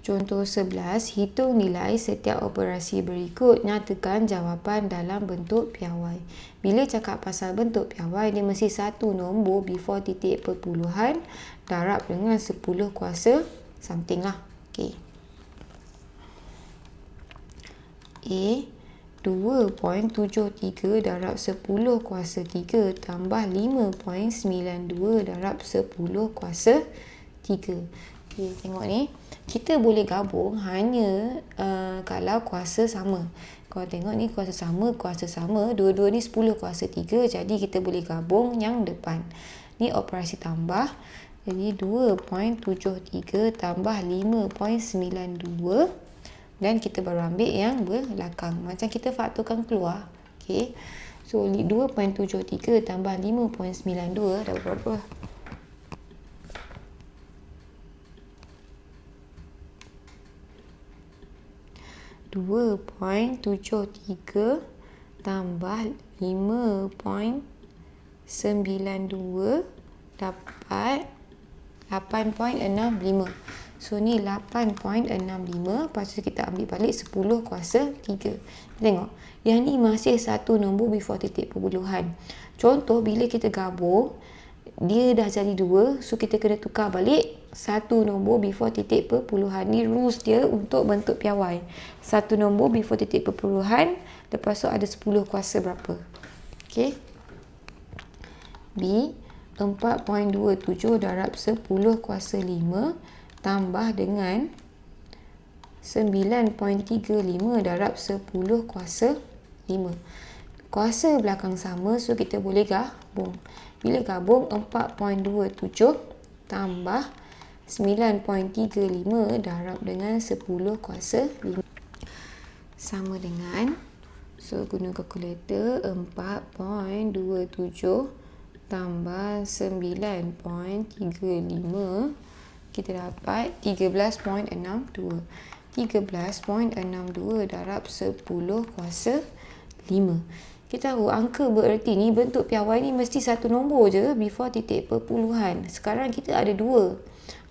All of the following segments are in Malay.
Contoh 11, hitung nilai setiap operasi berikut. Nyatakan jawapan dalam bentuk piawai. Bila cakap pasal bentuk piawai, dia mesti satu nombor before titik perpuluhan darab dengan 10 kuasa something lah. Okay. A 2.73 darab 10 kuasa 3 tambah 5.92 darab 10 kuasa 3. Okay, tengok ni. Kita boleh gabung hanya kalau kuasa sama. Kalau tengok ni kuasa sama, dua-dua ni 10 kuasa 3, jadi kita boleh gabung yang depan. Ni operasi tambah. Jadi 2.73 tambah 5.92 dan kita baru ambil yang belakang. Macam kita faktorkan keluar. Okay. So 2.73 tambah 5.92 dah berapa? 2.73 tambah 5.92 dapat 8.65. So ni 8.65. Lepas tu kita ambil balik 10 kuasa 3. Tengok. Yang ni masih satu nombor before titik perpuluhan. Contoh bila kita gabung, dia dah jadi 2. So kita kena tukar balik satu nombor before titik perpuluhan. Ni rules dia untuk bentuk piawai. Satu nombor before titik perpuluhan, lepas tu ada 10 kuasa berapa. Okay. B 4.27 darab 10 kuasa 5 tambah dengan 9.35 darab 10 kuasa 5. Kuasa belakang sama, so kita boleh gabung. Bila gabung, 4.27 tambah 9.35 darab dengan 10 kuasa 5. Sama dengan, so guna kalkulator, 4.27 tambah 9.35, kita dapat 13.62. 13.62 darab 10 kuasa 5. Kita tahu angka bererti ni, bentuk piawai ni mesti satu nombor je before titik perpuluhan. Sekarang kita ada 2.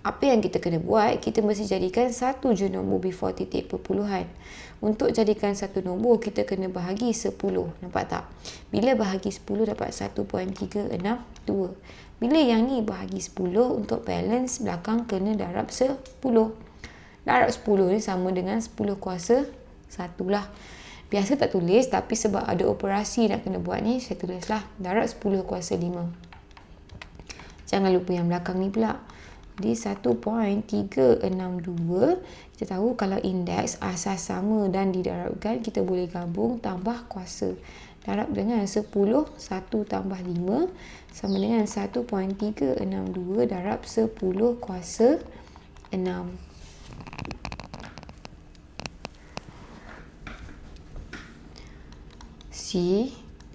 Apa yang kita kena buat? Kita mesti jadikan satu je nombor before titik perpuluhan. Untuk jadikan satu nombor, kita kena bahagi 10. Nampak tak? Bila bahagi 10 dapat 1.362. Bila yang ni bahagi 10, untuk balance belakang kena darab 10. Darab 10 ni sama dengan 10 kuasa 1 lah. Biasa tak tulis, tapi sebab ada operasi nak kena buat ni, saya tulislah darab 10 kuasa 5. Jangan lupa yang belakang ni pula. Di 1.362, kita tahu kalau indeks asas sama dan didarabkan, kita boleh gabung tambah kuasa. Darab dengan 10, 1 tambah 5 sama dengan 1.362 darab 10 kuasa 6. C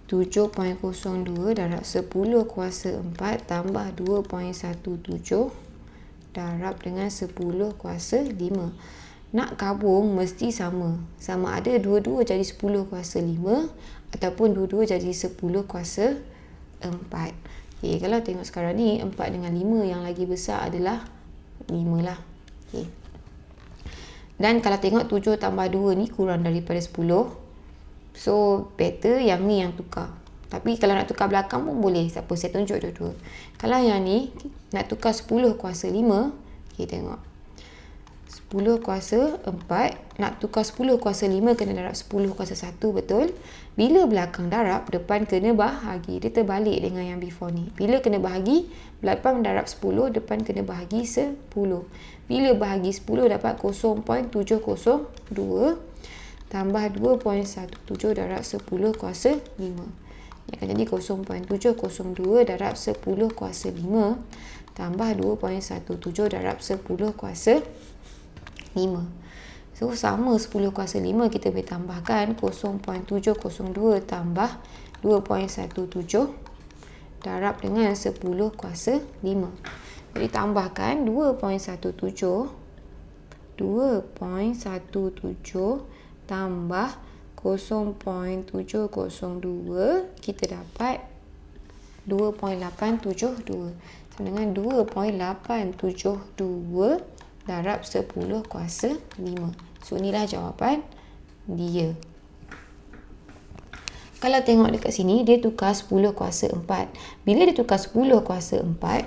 7.02 darab 10 kuasa 4 tambah 2.17 darab dengan 10 kuasa 5. Nak gabung mesti sama. Sama ada dua-dua jadi 10 kuasa 5 ataupun dua-dua jadi 10 kuasa 4. Okay, kalau tengok sekarang ni, 4 dengan 5 yang lagi besar adalah 5 lah. Okay. Dan kalau tengok 7 tambah 2 ni kurang daripada 10. So, better yang ni yang tukar. Tapi kalau nak tukar belakang pun boleh. Siapa saya tunjuk dua-dua. Kalau yang ni nak tukar 10 kuasa 5. Okay, tengok. 10 kuasa 4. Nak tukar 10 kuasa 5 kena darab 10 kuasa 1, betul? Bila belakang darab, depan kena bahagi. Dia terbalik dengan yang before ni. Bila kena bahagi, belakang darab 10, depan kena bahagi 10. Bila bahagi 10 dapat 0.702 tambah 2.17 darab 10 kuasa 5. Ia akan jadi 0.702 darab 10 kuasa 5 tambah 2.17 darab 10 kuasa 5. So, sama 10 kuasa 5, kita boleh tambahkan 0.702 tambah 2.17 darab dengan 10 kuasa 5. Jadi, tambahkan 2.17 tambah 0.702, kita dapat 2.872. Sama dengan 2.872 darab 10 kuasa 5. So, inilah jawapan dia. Kalau tengok dekat sini, dia tukar 10 kuasa 4. Bila dia tukar 10 kuasa 4,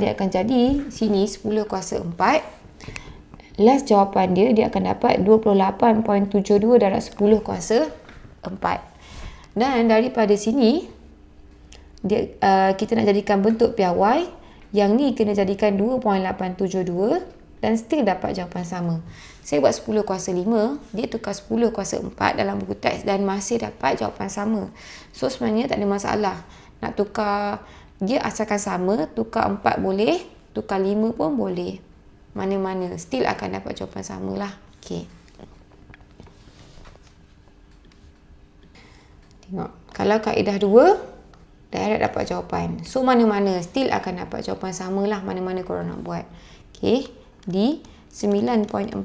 dia akan jadi sini 10 kuasa 4. Last jawapan dia akan dapat 28.72 darab 10 kuasa 4. Dan daripada sini, kita nak jadikan bentuk piawai. Yang ni kena jadikan 2.872 dan still dapat jawapan sama. Saya buat 10 kuasa 5, dia tukar 10 kuasa 4 dalam buku teks dan masih dapat jawapan sama. So, sebenarnya tak ada masalah. Nak tukar, dia asalkan sama, tukar 4 boleh, tukar 5 pun boleh. Mana-mana, still akan dapat jawapan sama lah. Okay. Tengok, kalau kaedah 2, direct dapat jawapan. So, mana-mana still akan dapat jawapan sama lah, mana-mana korang nak buat. Okay, di 9.45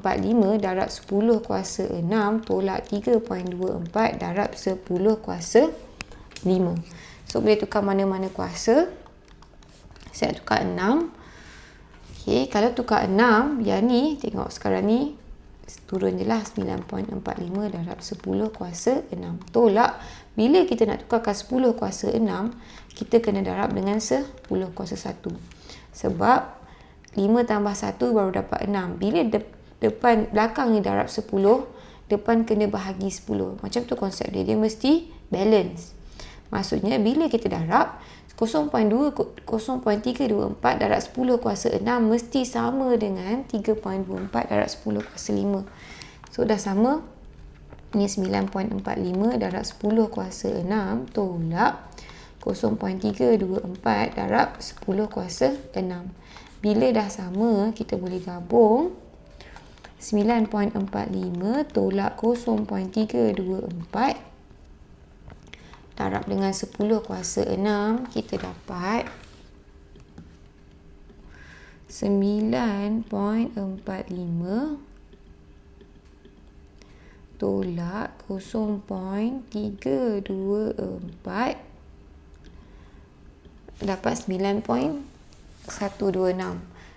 darab 10 kuasa 6 tolak 3.24 darab 10 kuasa 5. So, boleh tukar mana-mana kuasa. Saya tukar 6. Okay, kalau tukar 6, yang ni, tengok sekarang ni, turun je lah 9.45 darab 10 kuasa 6. Tolak, bila kita nak tukarkan 10 kuasa 6, kita kena darab dengan 10 kuasa 1. Sebab 5 tambah 1 baru dapat 6. Bila belakang ni darab 10, depan kena bahagi 10. Macam tu konsep dia. Dia mesti balance. Maksudnya, bila kita darab, 0.324 darab 10 kuasa 6 mesti sama dengan 3.24 darab 10 kuasa 5. So, dah sama. Ini 9.45 darab 10 kuasa 6 tolak 0.324 darab 10 kuasa 6. Bila dah sama, kita boleh gabung. 9.45 tolak 0.324 darab dengan 10 kuasa 6, kita dapat 9.45 tolak 0.324 dapat 9.126.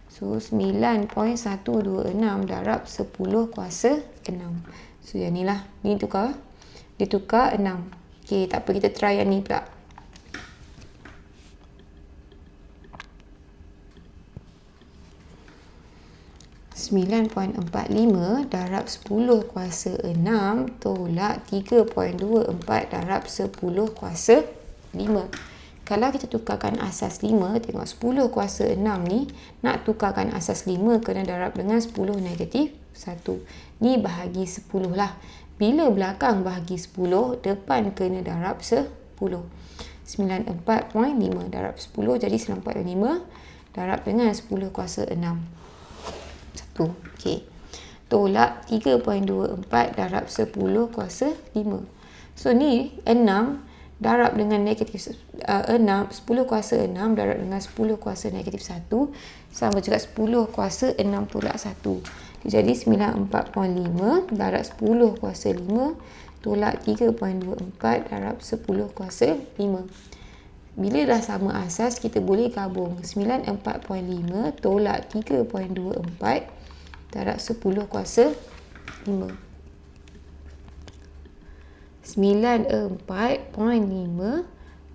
So, 9.126 darab 10 kuasa 6. So, yang ni lah. Ni tukar. Dia tukar 6. Okay, tak apa. Kita try yang ni pula. .45 darab 10 kuasa 6 tolak 3.24 darab 10 kuasa 5. Kalau kita tukarkan asas 5, tengok 10 kuasa 6 ni, nak tukarkan asas 5 kena darab dengan 10 negatif 1. Ni bahagi 10 lah. Bila belakang bahagi 10, depan kena darab 10. 94.5 darab 10 jadi 94.5 darab dengan 10 kuasa 6. 1. Okay. Tolak 3.24 darab 10 kuasa 5. So, ni 6 darab dengan negatif 6, 10 kuasa 6 darab dengan 10 kuasa negatif 1 sama juga 10 kuasa 6 tolak 1. Jadi 94.5 darab 10 kuasa 5 tolak 3.24 darab 10 kuasa 5. Bila dah sama asas, kita boleh gabung 94.5 tolak 3.24 darab 10 kuasa 5. 94.5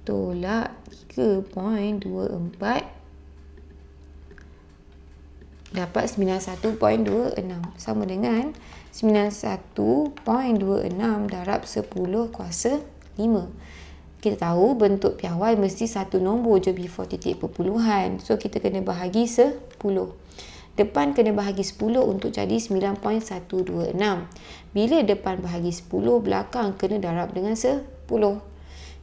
tolak 3.24 dapat 91.26 sama dengan 91.26 darab 10 kuasa 5. Kita tahu bentuk piawai mesti satu nombor je before titik perpuluhan. So, kita kena bahagi 10. Depan kena bahagi 10 untuk jadi 9.126. Bila depan bahagi 10, belakang kena darab dengan 10.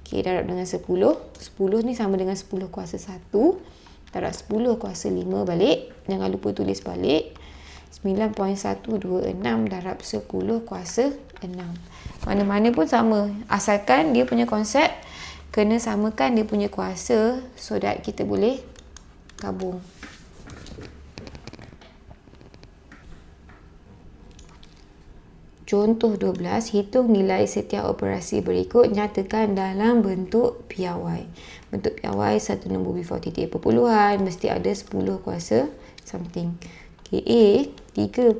Okey, darab dengan 10. 10 ni sama dengan 10 kuasa 1. Darab 10 kuasa 5 balik. Jangan lupa tulis balik. 9.126 darab 10 kuasa 6. Mana-mana pun sama. Asalkan dia punya konsep kena samakan dia punya kuasa so that kita boleh gabung. Contoh 12, hitung nilai setiap operasi berikut, nyatakan dalam bentuk piawai. Bentuk piawai satu nombor before titik perpuluhan, mesti ada 10 kuasa something. Okay, A 3.58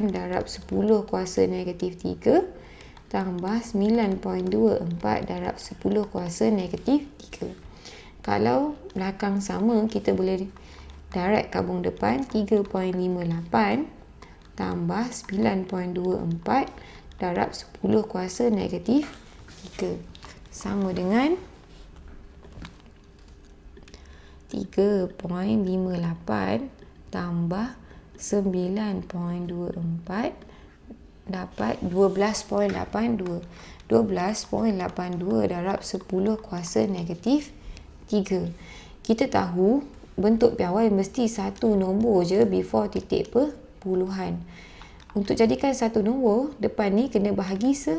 darab 10 kuasa negatif 3 tambah 9.24 darab 10 kuasa negatif 3. Kalau belakang sama, kita boleh direct gabung depan. 3.58 tambah 9.24 darab 10 kuasa negatif 3 sama dengan 3.58 tambah 9.24 dapat 12.82. 12.82 darab 10 kuasa negatif 3. Kita tahu bentuk piawai mesti satu nombor je before titik perpuluhan. Untuk jadikan satu nombor, depan ni kena bahagi 10.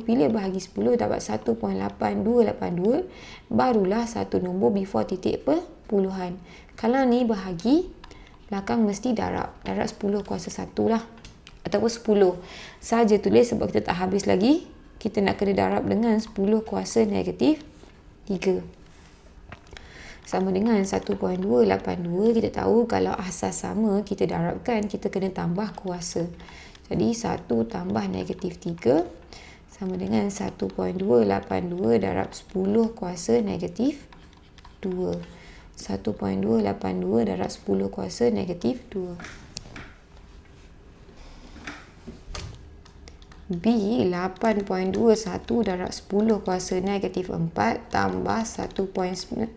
Bila bahagi 10 dapat 1.8282, barulah satu nombor before titik perpuluhan. Kalau ni bahagi, belakang mesti darab. Darab 10 kuasa 1 lah. Ataupun 10. Saja tulis sebab kita tak habis lagi. Kita nak kena darab dengan 10 kuasa negatif 3. Sama dengan 1.282. Kita tahu kalau asas sama, kita darabkan, kita kena tambah kuasa. Jadi 1 tambah negatif 3 sama dengan 1.282 darab 10 kuasa negatif 2. 1.282 darab 10 kuasa negatif 2. B 8.21 darab 10 kuasa negatif 4 tambah 1.49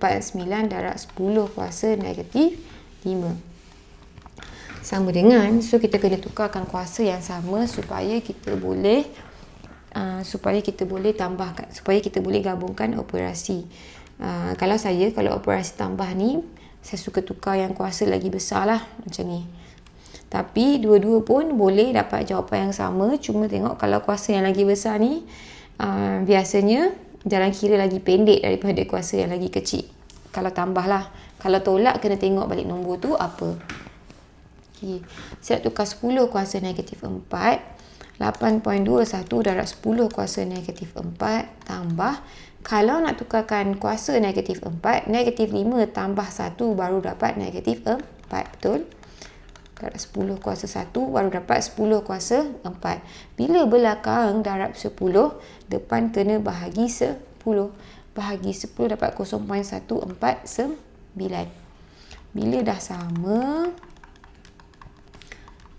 darab 10 kuasa negatif 5. Sama dengan, so kita kena tukarkan kuasa yang sama supaya kita boleh tambahkan, supaya kita boleh gabungkan operasi. Kalau operasi tambah ni, saya suka tukar yang kuasa lagi besar lah, macam ni. Tapi dua-dua pun boleh dapat jawapan yang sama. Cuma tengok kalau kuasa yang lagi besar ni, biasanya jalan kira lagi pendek daripada kuasa yang lagi kecil. Kalau tambah lah. Kalau tolak, kena tengok balik nombor tu apa. Okay. Saya nak tukar 10 kuasa negatif 4. 8.21 darab 10 kuasa negatif 4 tambah. Kalau nak tukarkan kuasa negatif 4, negatif 5 tambah 1 baru dapat negatif 4. Betul? Darab 10 kuasa 1 baru dapat 10 kuasa 4. Bila belakang darab 10, depan kena bahagi 10. Bahagi 10 dapat 0.149. Bila dah sama,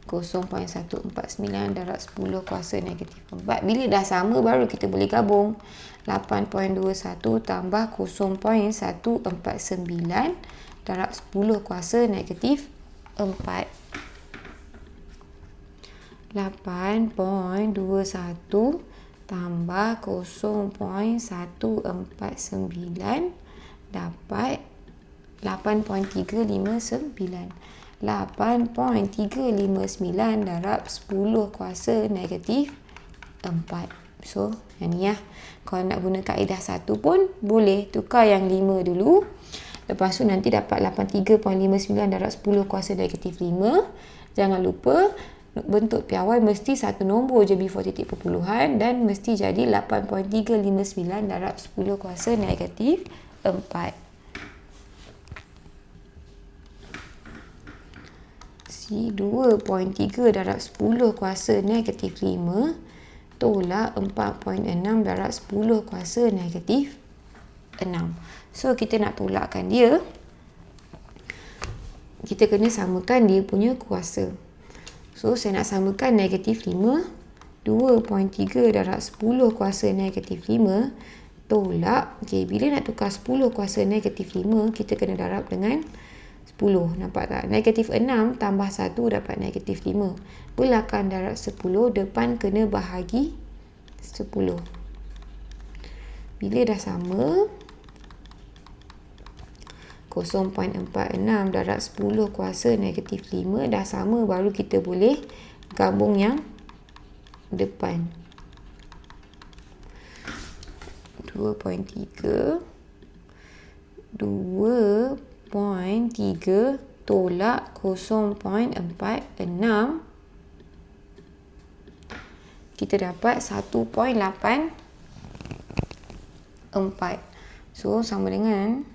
0.149 darab 10 kuasa negatif 4. Bila dah sama, baru kita boleh gabung. 8.21 tambah 0.149 darab 10 kuasa negatif 4. 8.21 tambah 0.149 dapat 8.359. 8.359 darab 10 kuasa negatif 4. So, yang ni lah. Kalau nak guna kaedah 1 pun boleh. Tukar yang 5 dulu. Lepas tu nanti dapat 83.59 darab 10 kuasa negatif 5. Jangan lupa, bentuk piawai mesti satu nombor je before titik perpuluhan dan mesti jadi 8.359 darab 10 kuasa negatif 4. Si 2.3 darab 10 kuasa negatif 5 tolak 4.6 darab 10 kuasa negatif 6. So, kita nak tolakkan dia, kita kena samakan dia punya kuasa. So, saya nak samakan negatif 5. 2.3 darab 10 kuasa negatif 5 tolak. Okay, bila nak tukar 10 kuasa negatif 5, kita kena darab dengan 10. Nampak tak? Negatif 6 tambah 1 dapat negatif 5. Belakang darab 10, depan kena bahagi 10. Bila dah sama, 0.46 darab 10 kuasa negatif 5 dah sama, baru kita boleh gabung yang depan. 2.3 tolak 0.46 kita dapat 1.84. So, sama dengan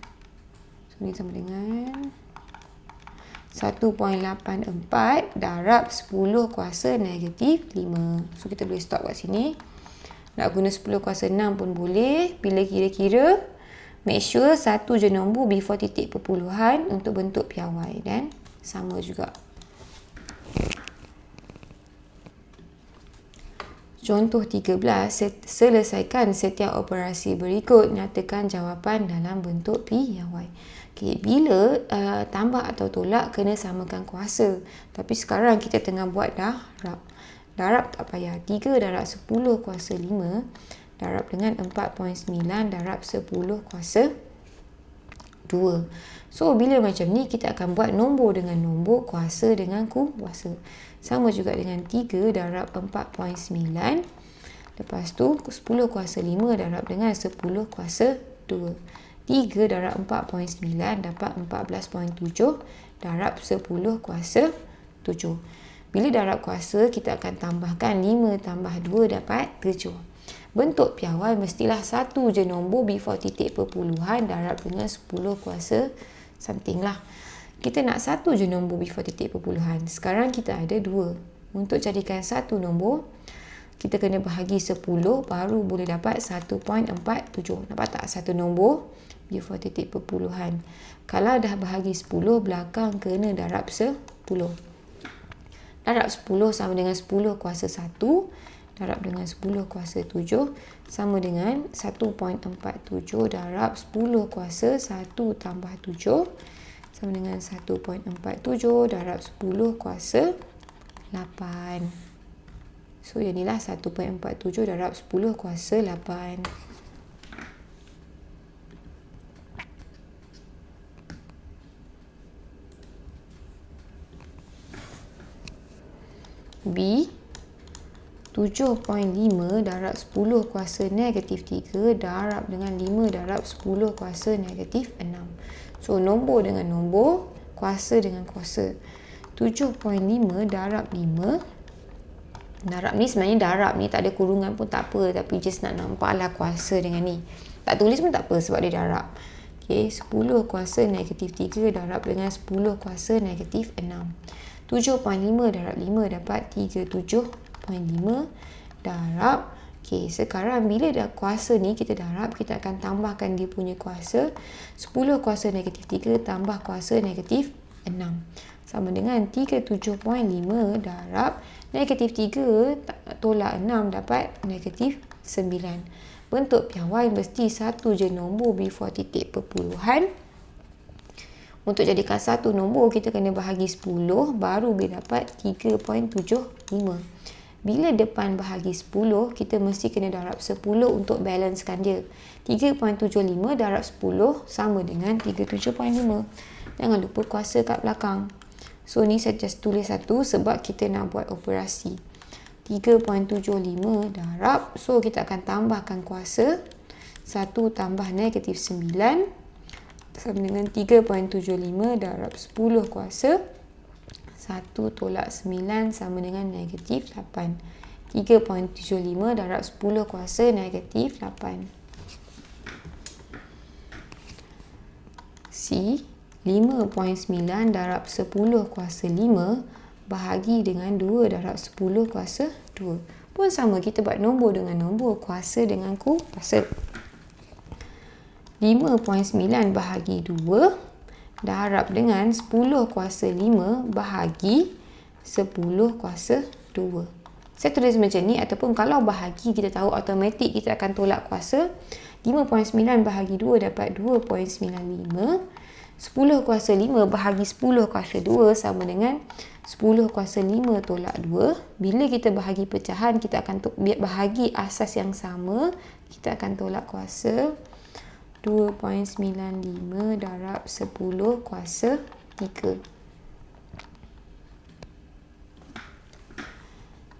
1.84 darab 10 kuasa negatif 5. So, kita boleh stop kat sini. Nak guna 10 kuasa 6 pun boleh. Bila kira-kira, make sure satu je nombor before titik perpuluhan untuk bentuk piawai. Dan sama juga. Contoh 13, selesaikan setiap operasi berikut. Nyatakan jawapan dalam bentuk piawai. Okay, bila tambah atau tolak, kena samakan kuasa. Tapi sekarang kita tengah buat darab. Darab tak payah. 3 darab 10 kuasa 5 darab dengan 4.9 darab 10 kuasa 2. So, bila macam ni, kita akan buat nombor dengan nombor, kuasa dengan kuasa. Sama juga dengan 3 darab 4.9. Lepas tu, 10 kuasa 5 darab dengan 10 kuasa 2. 3 darab 4.9 dapat 14.7 darab 10 kuasa 7. Bila darab kuasa, kita akan tambahkan 5 tambah 2 dapat 7. Bentuk piawai mestilah satu je nombor before titik perpuluhan darab dengan 10 kuasa something lah. Kita nak satu je nombor before titik perpuluhan. Sekarang kita ada 2. Untuk jadikan satu nombor, kita kena bahagi 10 baru boleh dapat 1.47. Nampak tak? Satu nombor before titik perpuluhan. Kalau dah bahagi 10, belakang kena darab 10. Darab 10 sama dengan 10 kuasa 1. Darab dengan 10 kuasa 7 sama dengan 1.47 darab 10 kuasa 1 tambah 7 sama dengan 1.47 darab 10 kuasa 8. So, yang inilah 1.47 darab 10 kuasa 8. B, 7.5 darab 10 kuasa negatif 3 darab dengan 5 darab 10 kuasa negatif 6. So, nombor dengan nombor, kuasa dengan kuasa. 7.5 darab 5. Darab ni sebenarnya darab ni tak ada kurungan pun tak apa. Tapi just nak nampaklah kuasa dengan ni. Tak tulis pun tak apa sebab dia darab. Okay, 10 kuasa negatif 3 darab dengan 10 kuasa negatif 6. 7.5 darab 5 dapat 37.5 darab. Okay, sekarang bila dah kuasa ni kita darab, kita akan tambahkan dia punya kuasa. 10 kuasa negatif 3 tambah kuasa negatif 6. Sama dengan 37.5 darab negatif 3 tolak 6 dapat negatif 9. Bentuk piawai mesti satu je nombor before titik perpuluhan. Untuk jadikan satu nombor, kita kena bahagi 10 baru boleh dapat 3.75. Bila depan bahagi 10, kita mesti kena darab 10 untuk balancekan dia. 3.75 darab 10 sama dengan 37.5. Jangan lupa kuasa kat belakang. So, ni saya just tulis satu sebab kita nak buat operasi. 3.75 darab. So, kita akan tambahkan kuasa. 1 tambah negatif 9. Sama dengan 3.75 darab 10 kuasa 1 tolak 9 sama dengan negatif 8. 3.75 darab 10 kuasa negatif 8. C, 5.9 darab 10 kuasa 5 bahagi dengan 2 darab 10 kuasa 2. Pun sama, kita buat nombor dengan nombor, kuasa dengan kuasa. 5.9 bahagi 2 darab dengan 10 kuasa 5 bahagi 10 kuasa 2. Saya tulis macam ni, ataupun kalau bahagi kita tahu automatik kita akan tolak kuasa. 5.9 bahagi 2 dapat 2.95. 10 kuasa 5 bahagi 10 kuasa 2 sama dengan 10 kuasa 5 tolak 2. Bila kita bahagi pecahan, kita akan bahagi asas yang sama. Kita akan tolak kuasa. 2.95 darab 10 kuasa 3.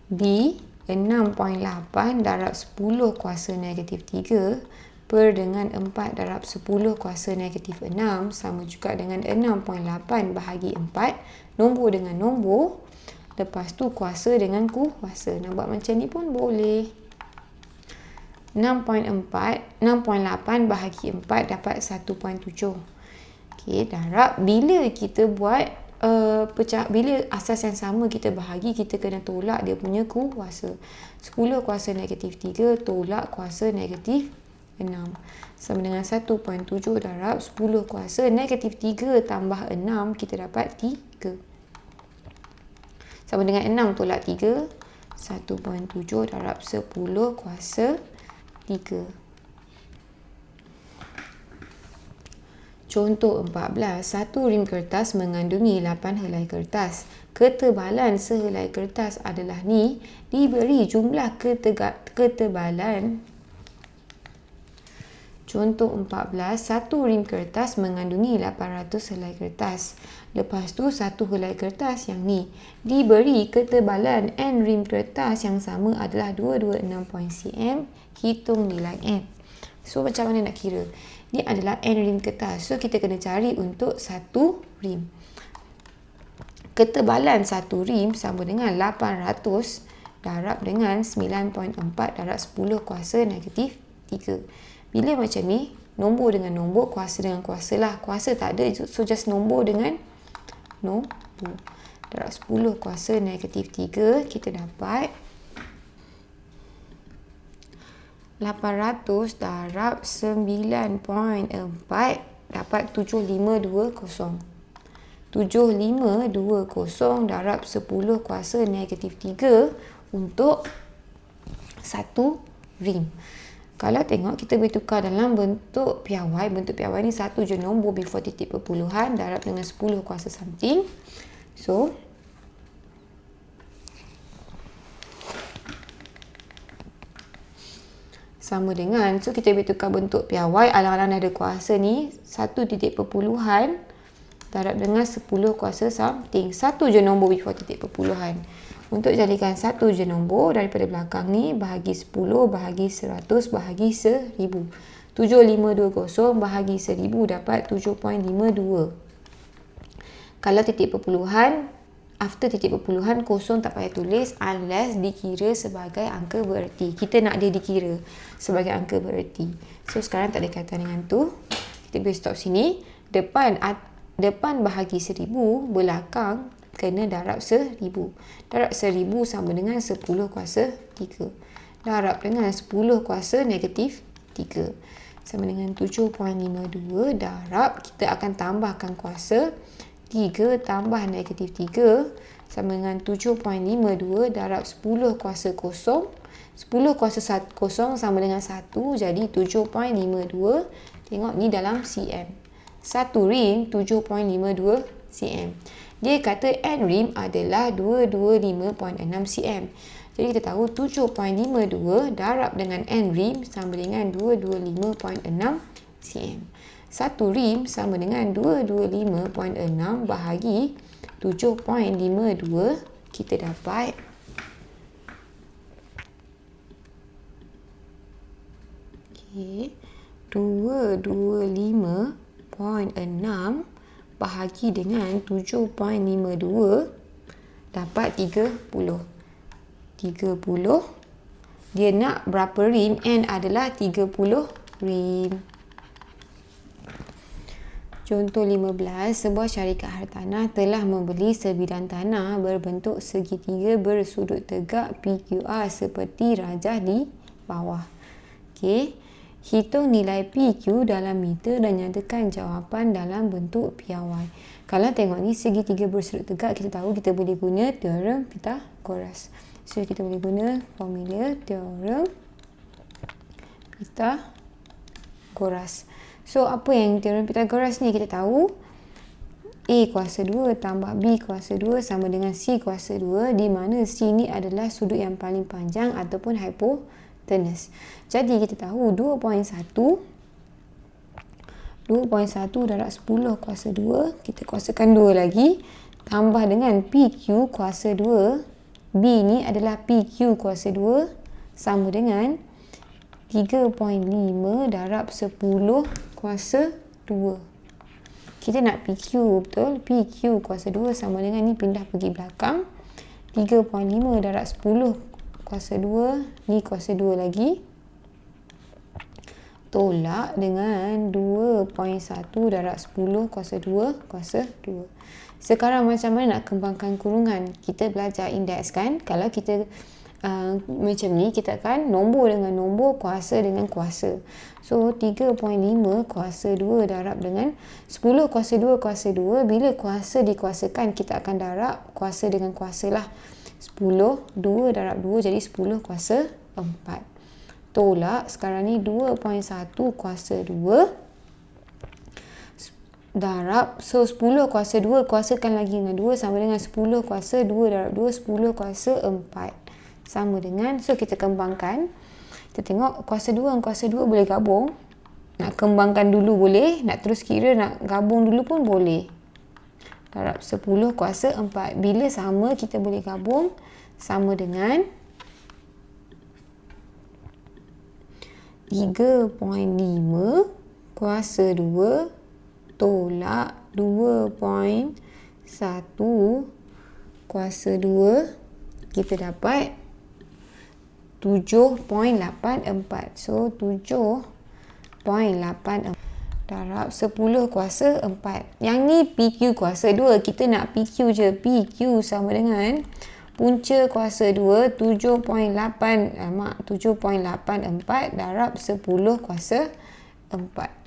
B, 6.8 darab 10 kuasa negatif 3 per dengan 4 darab 10 kuasa negatif 6 sama juga dengan 6.8 bahagi 4. Nombor dengan nombor, Lepas tu kuasa dengan kuasa. Nak buat macam ni pun boleh. 6.8 bahagi 4 dapat 1.7. Okey, darab bila kita buat bila asas yang sama kita bahagi, kita kena tolak dia punya kuasa. 10 kuasa negatif 3 tolak kuasa negatif 6 sama dengan 1.7 darab 10 kuasa negatif 3 tambah 6, kita dapat 3. Sama dengan 6 tolak 3, 1.7 darab 10 kuasa 3. Contoh 14. Satu rim kertas mengandungi 8 helai kertas. Ketebalan sehelai kertas adalah ni. Diberi jumlah ketebalan. Contoh 14. Satu rim kertas mengandungi 800 helai kertas. Lepas tu satu helai kertas yang ni. Diberi ketebalan N rim kertas yang sama adalah 226 cm. Hitung nilai N. So macam mana nak kira? Ni adalah N rim kertas. So kita kena cari untuk satu rim. Ketebalan satu rim sama dengan 800 darab dengan 9.4 darab 10 kuasa negatif 3. Bila macam ni, nombor dengan nombor, kuasa dengan kuasa lah. Kuasa tak ada, so just nombor dengan nombor. Darab 10 kuasa negatif 3, kita dapat 800 darab 9.4 dapat 7520. 7520 darab 10 kuasa negatif 3 untuk satu rim. Kalau tengok, kita boleh tukar dalam bentuk piawai. Bentuk piawai ni satu je nombor before titik perpuluhan darab dengan 10 kuasa something. So sama dengan, so kita boleh tukar bentuk piawai. Alang-alang ada kuasa ni, satu titik perpuluhan darab dengan 10 kuasa something. Satu je nombor before titik perpuluhan. Untuk jadikan satu je nombor daripada belakang ni, bahagi 10, bahagi 100, bahagi 1000. 7520 bahagi 1000 dapat 7.52. Kalau titik perpuluhan, after titik perpuluhan, kosong tak payah tulis unless dikira sebagai angka bererti. Kita nak dia dikira sebagai angka bererti. So sekarang tak ada kaitan dengan tu. Kita boleh stop sini. Depan bahagi 1000, belakang kena darab 1000. Darab 1000 sama dengan 10 kuasa 3. Darab dengan 10 kuasa negatif 3. Sama dengan 7.52 darab, kita akan tambahkan kuasa 3 tambah negatif 3 sama dengan 7.52 darab 10 kuasa kosong. 10 kuasa kosong sama dengan 1, jadi 7.52. Tengok ni dalam cm. Satu rim 7.52 cm. Dia kata N rim adalah 225.6 cm. Jadi kita tahu 7.52 darab dengan N rim sama dengan 225.6 cm. Satu rim sama dengan 225.6 bahagi 7.52, kita dapat okay, 225.6 bahagi dengan 7.52 dapat 30. Dia nak berapa rim? N adalah 30 rim. Contoh 15, sebuah syarikat hartanah telah membeli sebidang tanah berbentuk segitiga bersudut tegak PQR seperti rajah di bawah. Okey, hitung nilai PQ dalam meter dan nyatakan jawapan dalam bentuk piawai. Kalau tengok ni segitiga bersudut tegak, kita tahu kita boleh guna teorem Pythagoras. So kita boleh guna formula teorem Pythagoras. So, apa yang teorem Pythagoras ni? Kita tahu A kuasa 2 tambah B kuasa 2 sama dengan C kuasa 2, di mana C ni adalah sudut yang paling panjang ataupun hypotenuse. Jadi, kita tahu 2.1 darab 10 kuasa 2, kita kuasakan 2 lagi, tambah dengan PQ kuasa 2, B ni adalah PQ kuasa 2, sama dengan 3.5 darab 10 kuasa 2. Kita nak PQ, betul? PQ kuasa 2 sama dengan ni, pindah pergi belakang. 3.5 darab 10 kuasa 2. Ni kuasa 2 lagi. Tolak dengan 2.1 darab 10 kuasa 2 kuasa 2. Sekarang macam mana nak kembangkan kurungan? Kita belajar indeks kan. Kalau kita macam ni, kita akan nombor dengan nombor, kuasa dengan kuasa. So 3.5 kuasa 2 darab dengan 10 kuasa 2 kuasa 2. Bila kuasa dikuasakan, kita akan darab kuasa dengan kuasa lah. 10, 2 darab 2 jadi 10 kuasa 4. Tolak sekarang ni 2.1 kuasa 2 darab, so 10 kuasa 2 kuasakan lagi dengan 2 sama dengan 10 kuasa 2 darab 2, 10 kuasa 4 sama dengan, so kita kembangkan. Kita tengok kuasa 2 dan kuasa 2 boleh gabung. Nak kembangkan dulu boleh, nak terus kira nak gabung dulu pun boleh. Darab 10 kuasa 4. Bila sama kita boleh gabung, sama dengan 3.5 kuasa 2 tolak 2.1 kuasa 2. Kita dapat 7.84. So 7.84 darab 10 kuasa 4. Yang ni PQ kuasa 2. Kita nak PQ je. PQ sama dengan punca kuasa 2 7.84 darab 10 kuasa 4.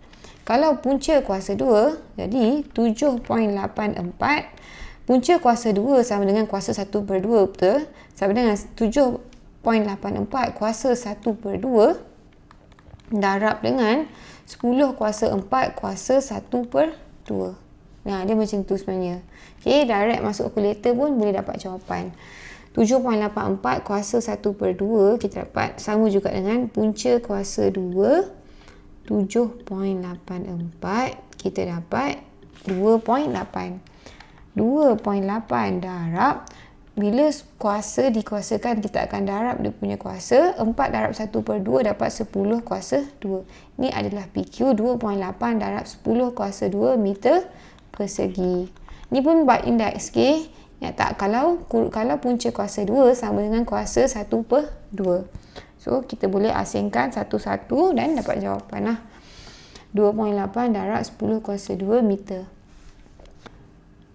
Kalau punca kuasa 2, jadi 7.84. Punca kuasa 2 sama dengan kuasa 1/2, betul? Sama dengan 7.84 kuasa 1/2 darab dengan 10 kuasa 4 kuasa 1/2. Nah, dia macam tu sebenarnya. Okay, direct masuk kalkulator pun boleh dapat jawapan. 7.84 kuasa 1/2 kita dapat sama juga dengan punca kuasa 2 7.84 kita dapat 2.8. 2.8 darab, bila kuasa dikuasakan kita akan darab dia punya kuasa. 4 darab 1/2 dapat 10 kuasa 2. Ini adalah PQ. 2.8 darab 10 kuasa 2 meter persegi. Ni pun buat indeks, okay? Ya tak, kalau punca kuasa 2 sama dengan kuasa 1/2. So kita boleh asingkan satu-satu dan dapat jawapan lah. 2.8 darab 10 kuasa 2 meter.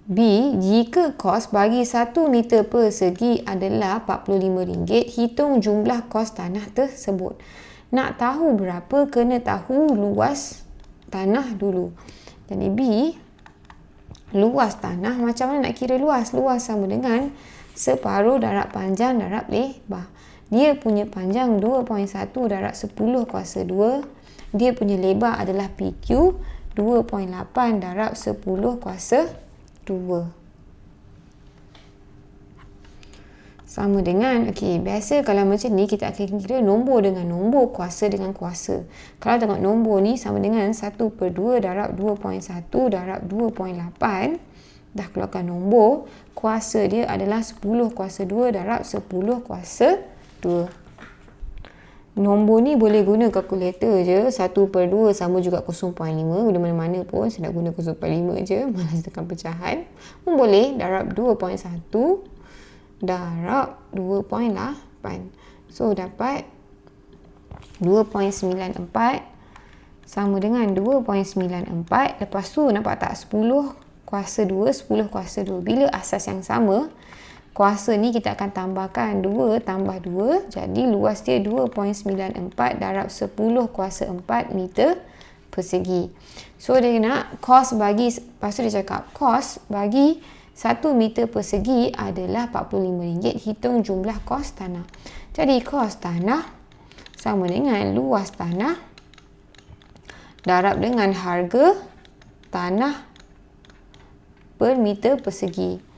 B. Jika kos bagi 1 meter persegi adalah RM45, hitung jumlah kos tanah tersebut. Nak tahu berapa, kena tahu luas tanah dulu. Jadi B, luas tanah, macam mana nak kira luas? Luas sama dengan separuh darab panjang darab lebar. Dia punya panjang 2.1 darab 10 kuasa 2. Dia punya lebar adalah PQ 2.8 darab 10 kuasa 2. Sama dengan, okey, biasa kalau macam ni kita akan kira nombor dengan nombor, kuasa dengan kuasa. Kalau tengok nombor ni sama dengan 1/2 darab 2.1 darab 2.8. Dah keluarkan nombor, kuasa dia adalah 10 kuasa 2 darab 10 kuasa 2. Nombor ni boleh guna kalkulator je. 1/2 sama juga 0.5. Bila mana-mana pun saya nak guna 0.5 je. Malas tekan pecahan. Pun boleh darab 2.1 darab 2.8. So dapat 2.94 sama dengan 2.94. Lepas tu nampak tak 10 kuasa 2, 10 kuasa 2. Bila asas yang sama, kuasa ni kita akan tambahkan 2 tambah 2. Jadi luas dia 2.94 darab 10 kuasa 4 meter persegi. So dia nak kos bagi, lepas tu dia cakap kos bagi 1 meter persegi adalah RM45. Hitung jumlah kos tanah. Jadi kos tanah sama dengan luas tanah darab dengan harga tanah per meter persegi.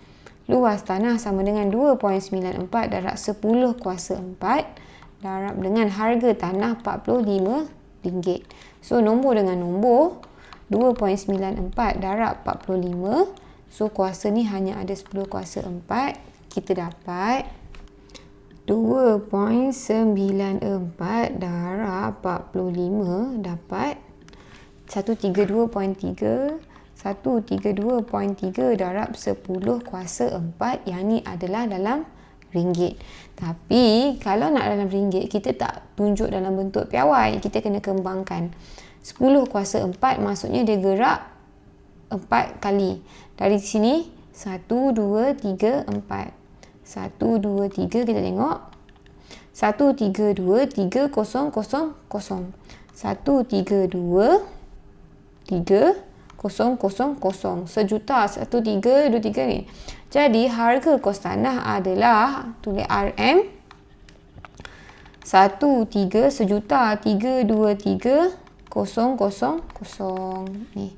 Luas tanah sama dengan 2.94 darab 10 kuasa 4 darab dengan harga tanah RM45. So nombor dengan nombor 2.94 darab 45. So kuasa ni hanya ada 10 kuasa 4. Kita dapat 2.94 darab 45 dapat 132.3. 132.3 darab 10 kuasa 4. Yang ni adalah dalam ringgit. Tapi kalau nak dalam ringgit, kita tak tunjuk dalam bentuk piawai, kita kena kembangkan. 10 kuasa 4 maksudnya dia gerak 4 kali. Dari sini 1, 2, 3, 4. 1, 2, 3 kita tengok. 1, 3, 2, 3, 0, 0, 0. 1, 3, 2, 3, 0, 0, 0. Sejuta, 1, 3, 2, 3 ni. Jadi harga kos tanah adalah, tulis RM 1, 3 sejuta 3, 2, 3, 0, 0, 0 ni.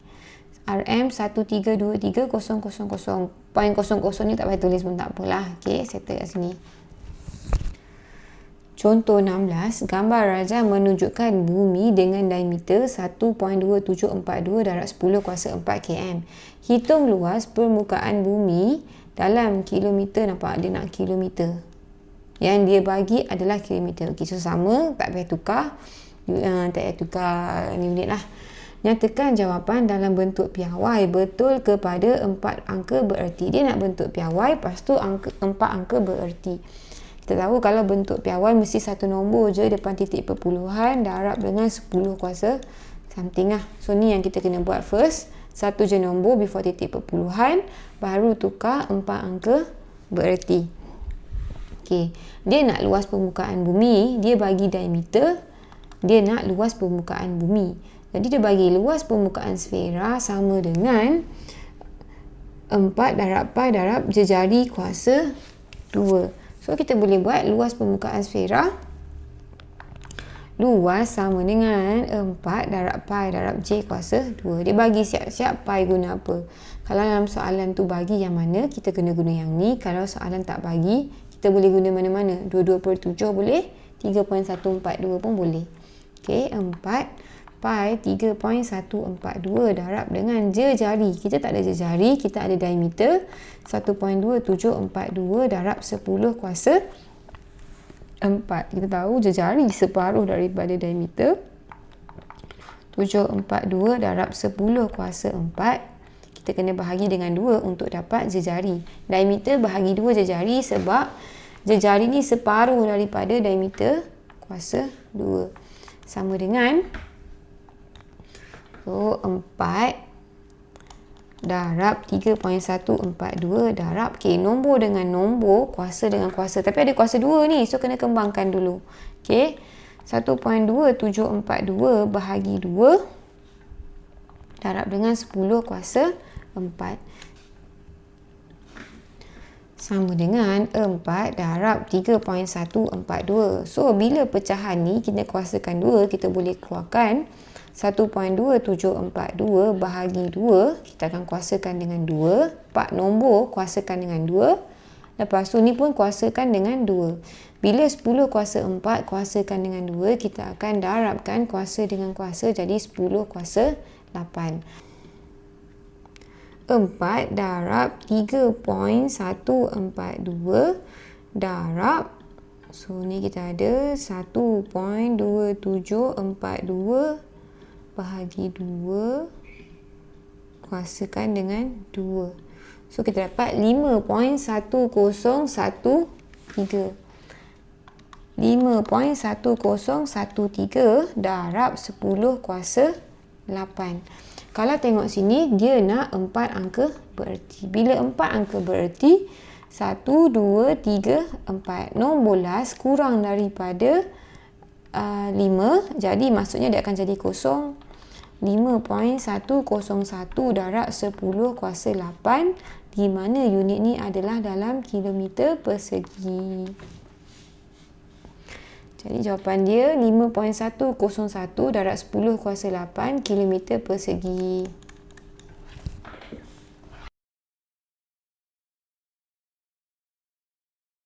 RM 1, 3, 2, 3, 0, 0, 0. Poin 00 ni tak payah tulis pun tak apalah. Okey, settle kat sini. Contoh 16, gambar rajah menunjukkan bumi dengan diameter 1.2742 darab 10 kuasa 4 km. Hitung luas permukaan bumi dalam kilometer. Nampak dia nak kilometer. Yang dia bagi adalah kilometer. Okey, so sama, tak payah tukar. Tak payah tukar ni unit lah. Nyatakan jawapan dalam bentuk piawai betul kepada 4 angka bererti. Dia nak bentuk piawai, lepas tu 4 angka bererti. Kita tahu kalau bentuk piawai mesti satu nombor je depan titik perpuluhan darab dengan 10 kuasa something lah. So ni yang kita kena buat first. Satu je nombor before titik perpuluhan, baru tukar 4 angka bererti. Okey, dia nak luas permukaan bumi, dia bagi diameter, dia nak luas permukaan bumi. Jadi dia bagi luas permukaan sfera sama dengan 4 darab pi darab jejari kuasa 2. So, kita boleh buat luas permukaan sfera. Luas sama dengan 4 darab pi darab J kuasa 2. Dia bagi siap-siap pi guna apa. Kalau dalam soalan tu bagi yang mana, kita kena guna yang ni. Kalau soalan tak bagi, kita boleh guna mana-mana. 22/7 boleh, 3.142 pun boleh. Okey, 4 pi 3.142 darab dengan jejari. Kita tak ada jejari, kita ada diameter 1.2742 darab 10 kuasa 4. Kita tahu jejari separuh daripada diameter. 742 darab 10 kuasa 4. Kita kena bahagi dengan 2 untuk dapat jejari. Diameter bahagi 2 jejari sebab jejari ni separuh daripada diameter kuasa 2. Sama dengan 4 darab 3.142 darab. Okey, nombor dengan nombor, kuasa dengan kuasa. Tapi ada kuasa 2 ni, so kena kembangkan dulu. Okey, 1.2742 bahagi 2 darab dengan 10 kuasa 4. Sama dengan 4 darab 3.142. So, bila pecahan ni, kita kuasakan 2, kita boleh keluarkan 1.2742 bahagi 2, kita akan kuasakan dengan 2. 4 nombor kuasakan dengan 2. Lepas tu ni pun kuasakan dengan 2. Bila 10 kuasa 4 kuasakan dengan 2, kita akan darabkan kuasa dengan kuasa jadi 10 kuasa 8. 4 darab 3.142 darab, so ni kita ada 1.2742 bahagi 2 kuasakan dengan 2. So kita dapat 5.1013. 5.1013 darab 10 kuasa 8. Kalau tengok sini, dia nak 4 angka bererti. Bila 4 angka bererti, 1, 2, 3, 4. Nombor last kurang daripada 5. Jadi maksudnya dia akan jadi kosong. 5.101 darab 10 kuasa 8, di mana unit ni adalah dalam kilometer persegi. Jadi jawapan dia 5.101 darab 10 kuasa 8 kilometer persegi.